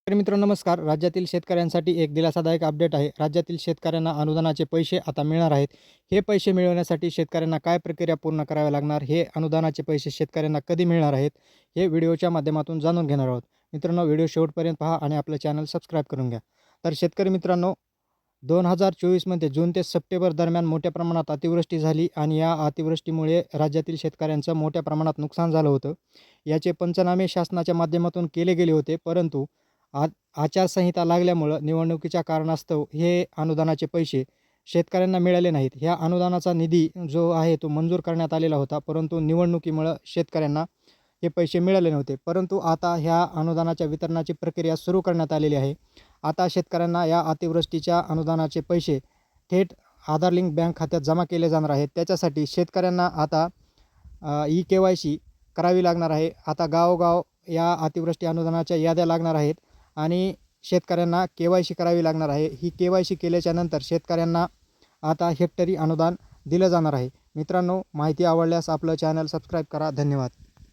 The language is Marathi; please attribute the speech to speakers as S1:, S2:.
S1: तर मित्रांनो नमस्कार. राज्यातील शेतकऱ्यांसाठी एक दिलासादायक अपडेट आहे. राज्यातील शेतकऱ्यांना अनुदानाचे पैसे आता मिळणार आहेत. हे पैसे मिळवण्यासाठी शेतकऱ्यांना काय प्रक्रिया पूर्ण कराव्या लागणार, हे अनुदानाचे पैसे शेतकऱ्यांना कधी मिळणार आहेत, हे व्हिडिओच्या माध्यमातून जाणून घेणार आहोत. मित्रांनो व्हिडिओ शेवटपर्यंत पहा आणि आपलं चॅनल सबस्क्राईब करून घ्या. तर शेतकरी मित्रांनो, 2024मध्ये जून ते सप्टेंबर दरम्यान मोठ्या प्रमाणात अतिवृष्टी झाली आणि या अतिवृष्टीमुळे राज्यातील शेतकऱ्यांचं मोठ्या प्रमाणात नुकसान झालं होतं. याचे पंचनामे शासनाच्या माध्यमातून केले गेले होते, परंतु आ आचारसंहिता लागल्यामुळं निवडणुकीच्या कारणास्तव हे अनुदानाचे पैसे शेतकऱ्यांना मिळाले नाहीत. ह्या अनुदानाचा निधी जो आहे तो मंजूर करण्यात आलेला होता, परंतु निवडणुकीमुळं शेतकऱ्यांना हे पैसे मिळाले नव्हते. परंतु आता ह्या अनुदानाच्या वितरणाची प्रक्रिया सुरू करण्यात आलेली आहे. आता शेतकऱ्यांना या अतिवृष्टीच्या अनुदानाचे पैसे थेट आधार लिंक बँक खात्यात जमा केले जाणार आहेत. त्याच्यासाठी शेतकऱ्यांना आता ई-KYC करावी लागणार आहे. आता गावोगाव या अतिवृष्टी अनुदानाच्या याद्या लागणार आहेत आणि शेतकऱ्यांना KYC करावी लागणार आहे. ही KYC केल्याच्यानंतर शेतकऱ्यांना आता हेक्टरी अनुदान दिलं जाणार आहे. मित्रांनो, माहिती आवडल्यास आपलं चॅनल सबस्क्राईब करा. धन्यवाद.